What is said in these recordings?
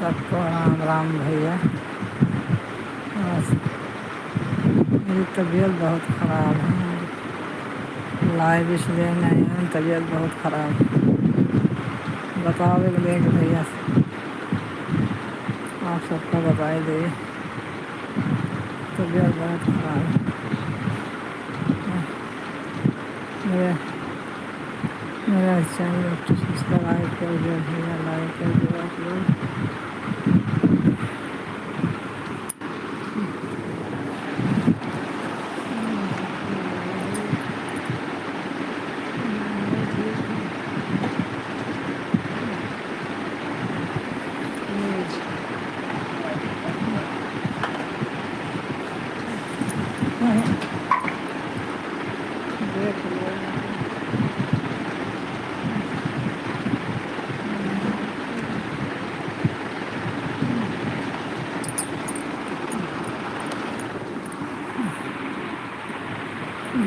सबको राम राम भैया। मेरी तबीयत बहुत ख़राब है, लाइव इसलिए नहीं है, तबीयत बहुत ख़राब है। बताओ एक देख भैया, आप सबको बताई दे, तबीयत बहुत ख़राब है। मेरे मेरा चैनल सब्सक्राइब कर दिया भैया, लाइक कर दिया आप लोग। देख लो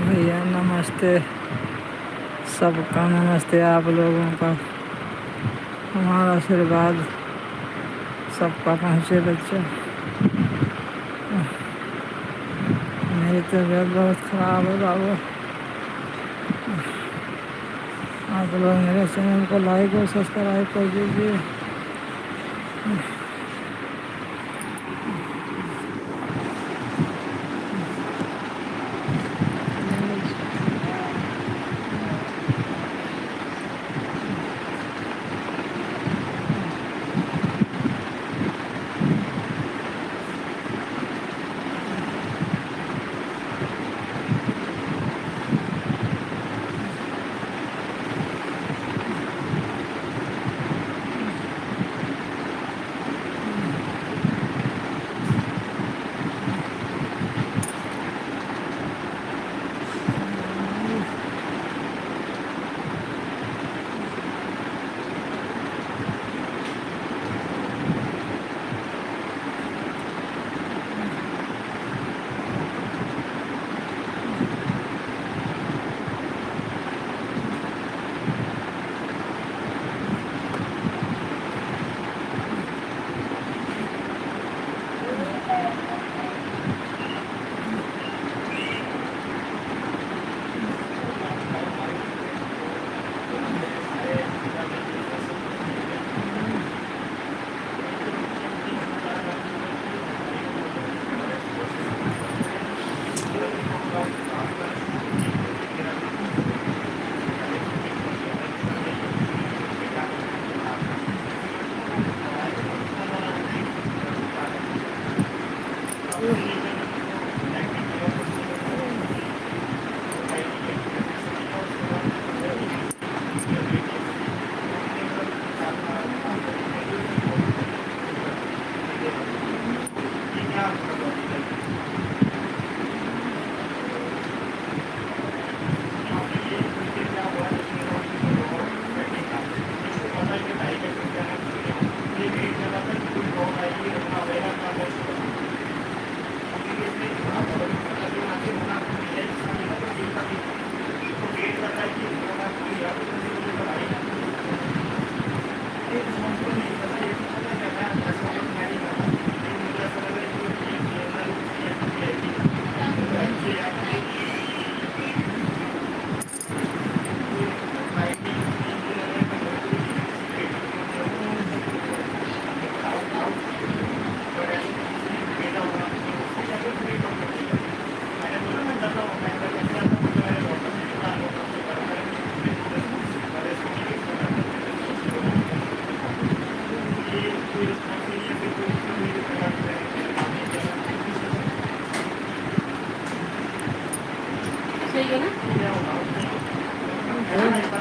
भैया, नमस्ते सबका, नमस्ते आप लोगों का। हमारा आशीर्वाद सबका पहुँचे बच्चा। मेरी तबीयत बहुत ख़राब है बाबू। आप लोग मेरे चैनल को लाइक और सब्सक्राइब कर दीजिए।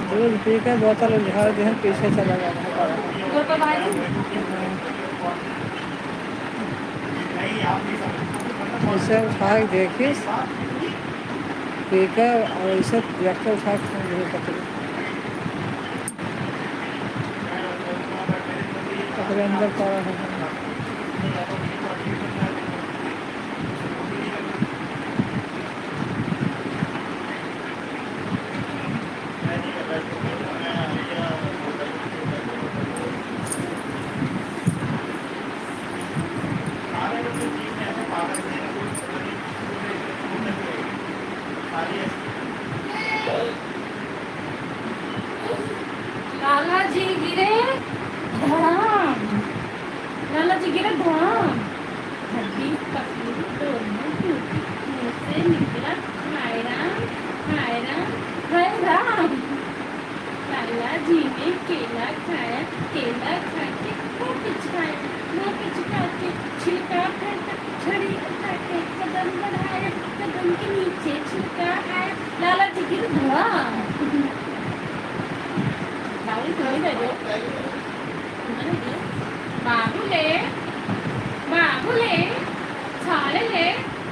दूध पी के बोतल झाड़ दी, पीछे चला जाता इसे उठा के देखिए, पी कर और इसे ट्रैक्टर उठा के अंदर पड़ा है। उनके नीचे छिपा है लाला जी की धुआ बाबू थोड़ी दे दो बाबूले बाबूले छाले ले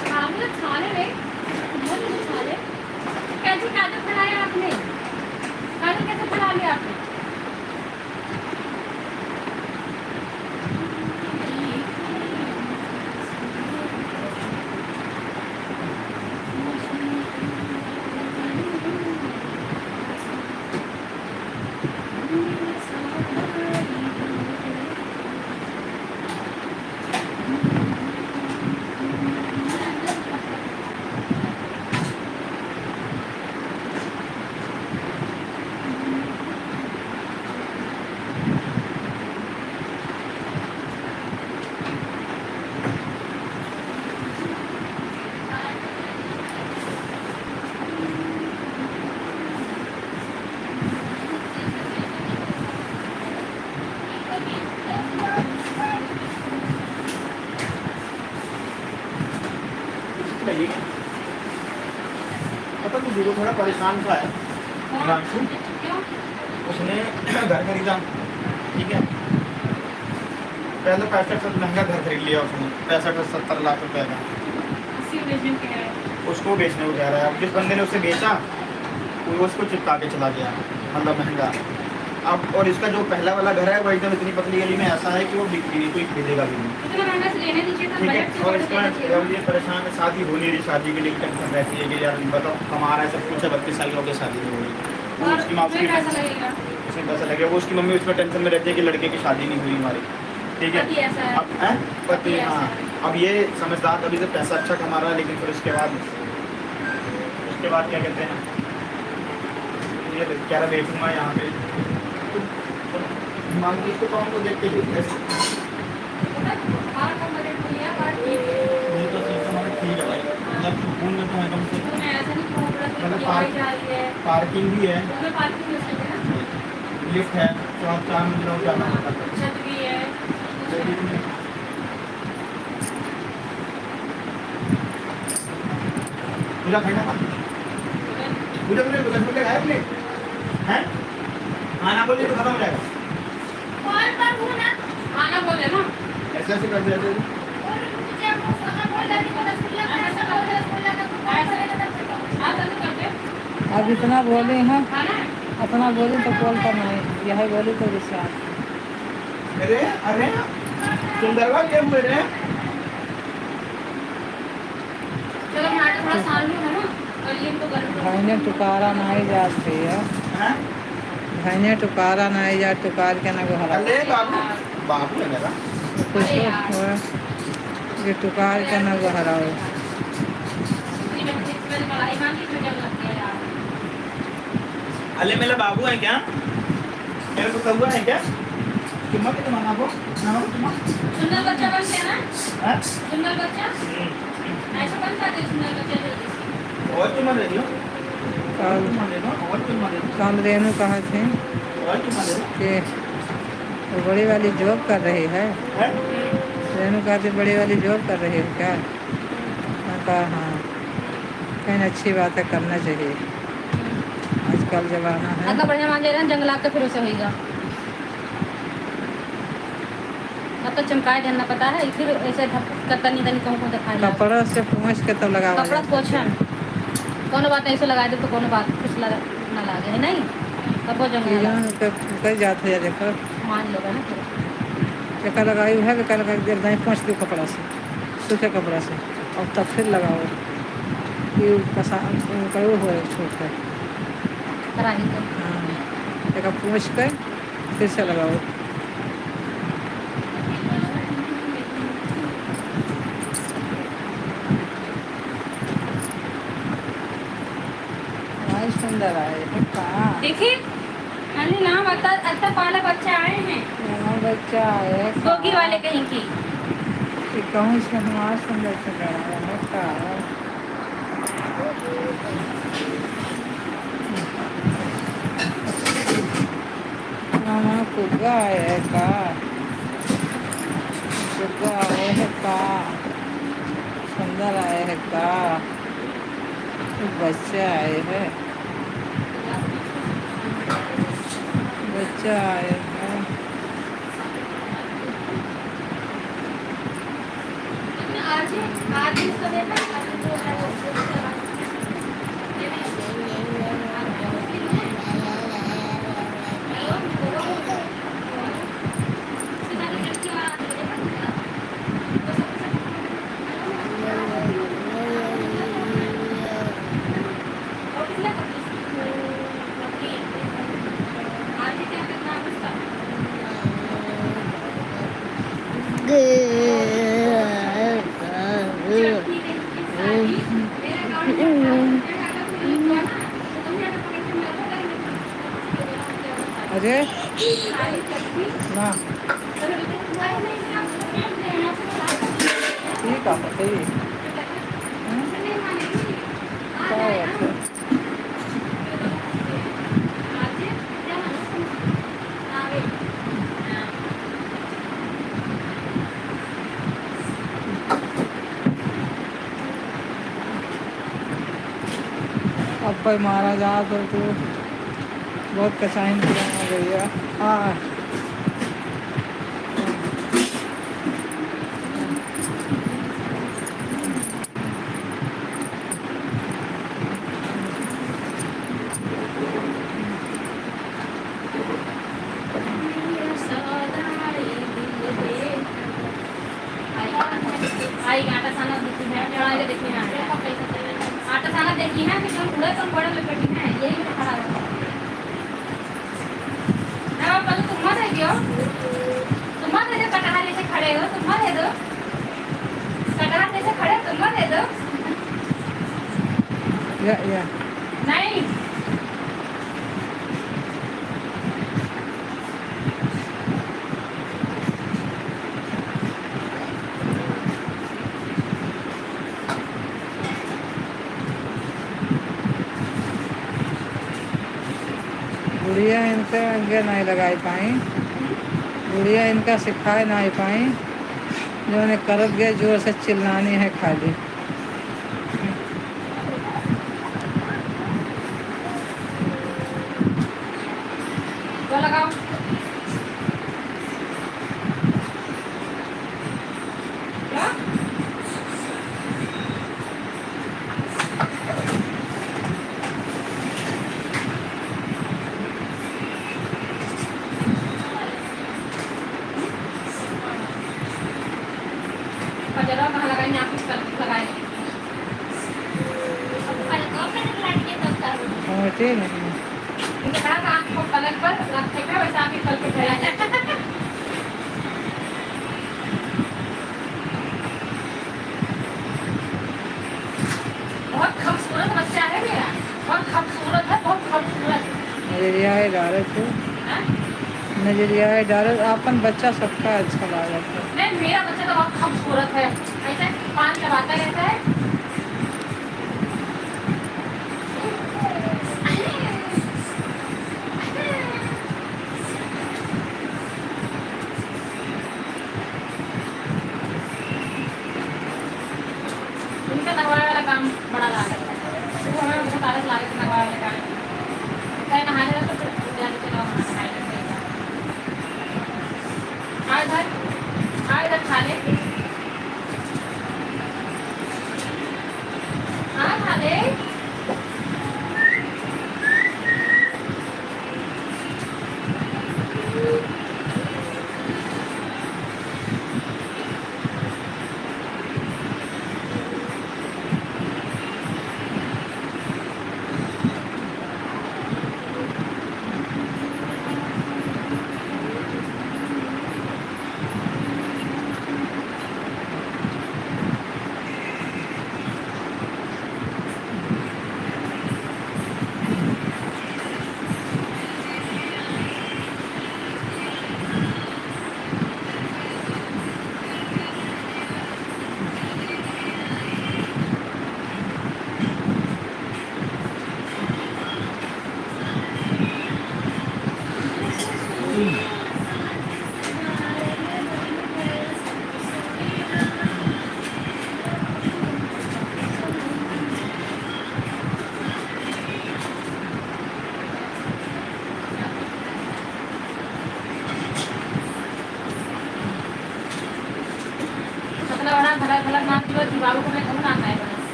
बाबूले छाले ले बाबूले छाले कैसे काजल पढ़ाया आपने काजल कैसे पढ़ा लिया आपने पता नहीं वो थोड़ा परेशान सा है हिमांशु। उसने घर खरीदा, ठीक है, पहले 65 महंगा घर खरीद लिया उसने, 65-70 लाख रुपए का। उसको बेचने को कह रहा है। अब जिस बंदे ने उसे बेचा वो उसको चिपका के चला गया, मतलब महंगा। अब और इसका जो पहला वाला घर है वो एकदम इतनी पतली गली में ऐसा है कि वो बिक्री नहीं, कोई खरीदेगा भी नहीं, ठीक है। और इसका ये परेशान है, शादी हो नहीं रही, शादी के लिए टेंशन रहती है कि यार बताओ कमा रहा है सब कुछ है, 32 साल की हो गई, शादी नहीं हो रही। वो उसकी माँ उसमें पैसा लगेगा, वो उसकी मम्मी उसमें टेंशन में रहती है कि लड़के की शादी नहीं हुई हमारी, ठीक है। अब है पति, हाँ। अब ये समझदार अभी से पैसा अच्छा कमा रहा है, लेकिन फिर उसके बाद क्या कहते हैं, ये कह रहा बेचूंगा यहाँ पे, मांगी इसको तो हमको देखते ही ऐसे ये तो चीज़ हमारे ठीक है भाई, मतलब सुकून में तो है कम से मतलब पार्किंग भी है, लिफ्ट है, तो आप 4 मंजिलों पे जाना पड़ता है। पूजा खाना था, पूजा खाया आपने हैं? खाना बोलिए तो खत्म हो जाएगा। खाना बोले ना ऐसे ऐसे कर देते हैं। अब इतना बोले हैं, अपना बोली तो कॉल करना है, यही बोली तो विश्वास। अरे अरे सुंदरवा क्या हुए रे? चलो हमारे थोड़ा सामने है ना, और ये तो गर्म भाईने टुकारा नहीं जाते है, हैं? भाईने टुकारा नहीं जा, टुकार के ना घरा अरे बाबू बाबू है मेरा। कुछ ये टुकार के ना घरा हो। अले मेरा बाबू है क्या? मेरे को कौआ है क्या? चुम्मा के तुम्हारा वो ना चुम्मा सुंदर बच्चा बन गया ना, हैं? सुंदर बच्चा ऐसा बनता है, सुंदर बच्चा जल्दी से। और चुम्मा दे दियो, कल चुम्मा दे दो, और चुम्मा दे दो, कल रेनू कहा थे और चुम्मा दे दो। कि वो बड़ी वाली जॉब कर रही है, हैं? रेनू कहती बड़ी वाली जॉब कर रही है क्या? मैं कहा हाँ, कहीं अच्छी बात है, करना चाहिए, आजकल जमाना है। इतना बढ़िया मान जाए ना जंगलात तो फिर उसे होगा, मतलब चमकाए देना पता है, फिर ऐसे तनी तनी को दिखाए कपड़ा से पूछ के तब लगा कपड़ा पोछन कोनो बात ऐसे लगा दे तो कोनो बात कुछ लगा ना लगे है नहीं, तब वो जंगल कई जाते हैं, देखो मान लोगे ना फिर एक लगाई है, एक लगा देर नहीं पहुँच दो कपड़ा से, सूखे कपड़ा से, और तब फिर लगाओ कि करो हो छूट कर, कराही को हाँ एक पूछ कर फिर से लगाओ। सुंदर आए कहाँ देखिए अरे ना बता, अच्छा पाला बच्चा आए हैं, बच्चा आए गोगी वाले कहीं की कहूँ से हमारा सुंदर से आया है का कुग्गा है का, कुग्गा आए है का, सुंदर आए है का। बच्चा आए हैं, बच्चा आए हैं। आज आज इसको देखा आज जो है वो अरे ना ठीक है पता ही क्या बात है। अब भाई मारा जा तो बहुत कसाइन किया भैया। हाँ आई आटा साना देखी है जड़ा देखी है आटा साना देखी है कि तुम पूरा तुम बड़ा में बैठी है यही में खड़ा है ना पहले तुम मत आइयो तुम मत दे कटहर ऐसे खड़े हो तुम मत दे दो कटहर ऐसे खड़े तुम मत दे दो या नहीं गुड़िया इनका आगे नहीं लगाई पाई, गुड़िया इनका सिखाए नहीं पाई, जो उन्हें करब गए जोर से चिल्लानी है खाली। तो लगाओ क्या जरा कहाँ लगाई यहाँ पे लगाए समझती नहीं इनके कहा आँख को पलक पर रखे पे वैसे आँख पल पे फैला बहुत खूबसूरत बच्चा है मेरा बहुत खूबसूरत है बहुत खूबसूरत नजरियाए डालत हो, हाँ? नजरियाए डालत अपन बच्चा सबका अच्छा लागत है। नहीं मेरा बच्चा तो बहुत खूबसूरत है ऐसे पान चबाता रहता है उनका नगवाने वाला काम बड़ा लागत है वो हमें बहुत आलस लागत है नगवाने वाला काम चाहे नहाने का तो फिर जाने के लिए नहाने आ इधर खा ले खा ले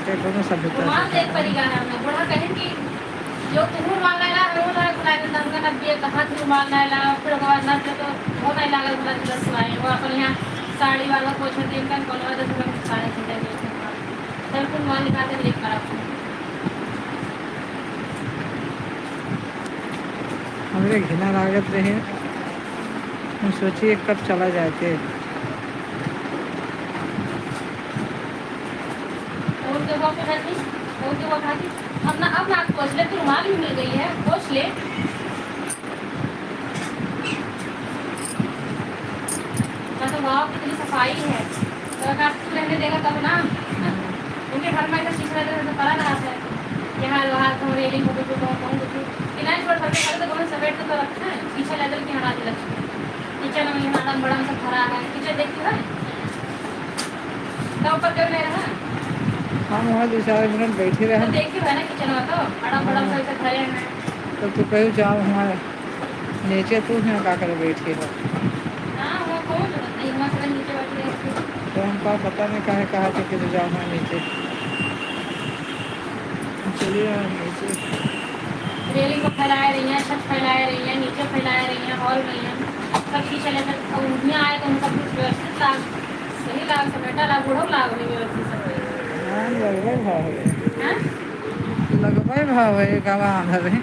के कोनो सभ्यता रुमाल से देख पड़ी है हमने बूढ़ा कहें कि जो तुम रुमाल नहीं ला वो ना खुला के दंगा ना दिए कहाँ से रुमाल नहीं ला फिर ओकर बाद ना तो हो नहीं लागल पूरा दिवस सुनाए वो अपन यहाँ साड़ी वाला पोछे दिन का कोलवा दस रुपये साड़ी खरीदे गए सर को रुमाल निकाल के लेकर आओ हमरे घिना लागत रहे। हम सोचिए कब चला जाते। और के वो खाती और के वो खाती अपना अब नाक पोछ ले तो रुमाल भी मिल गई है पोछ ले तो वाह कितनी सफाई है तो अगर रहने देगा तब ना उनके घर में ऐसा शीशा लगा तो पड़ा रहा है यहाँ वहाँ तो रेलिंग हो गई तो कौन कुछ किनारे पर घर पे तो बहुत सफेद तो रखा है पीछे लेदर की हटा दी लक्ष्मी किचन में यहाँ बड़ा सब भरा है किचन देखती है तो ऊपर क्यों नहीं रहा हम वहाँ 2-4 मिनट बैठे रहे तो देखी है ना किचन में तो बड़ा बड़ा सब भरे हैं तो तू कहीं जाओ हमारे नीचे तू यहाँ का कर बैठी हो हाँ वो कौन जरूरत नहीं वहाँ से नीचे बैठ गए तो हमका पता नहीं कहा था कि जाओ वहाँ नीचे। चलिए नीचे रेलिंग को फैलाए रही हैं छत फैलाए रही हैं नीचे फैलाए रही हैं हॉल में हैं सब शीशे लेकर और यहाँ आए तो हम सब कुछ व्यवस्थित लाग सही लाग समेटा लाग बूढ़ो लाग रही व्यवस्थित सब हाँ लगभग भाव है हाँ लगभग भाव है कब आंधर है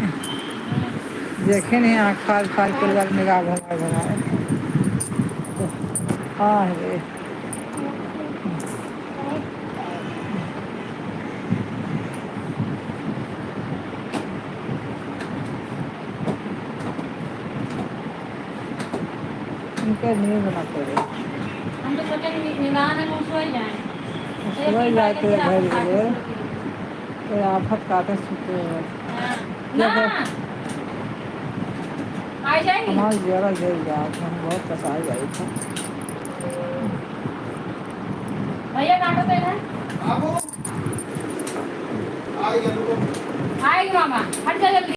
देखे नहीं आँख फाल फाल के बार निगाह घुमाए हाँ रे उनका नींद ना पड़े हम तो सोचे कि निगाह में हम सो जाएं सुबह जाते घर गए तो आफत काटे सुते ना आ जाएगी हमारे ज़्यादा जल गया हम बहुत पसार गए थे। भैया काटो तो इधर आएगा आएगी मामा हट जा जल्दी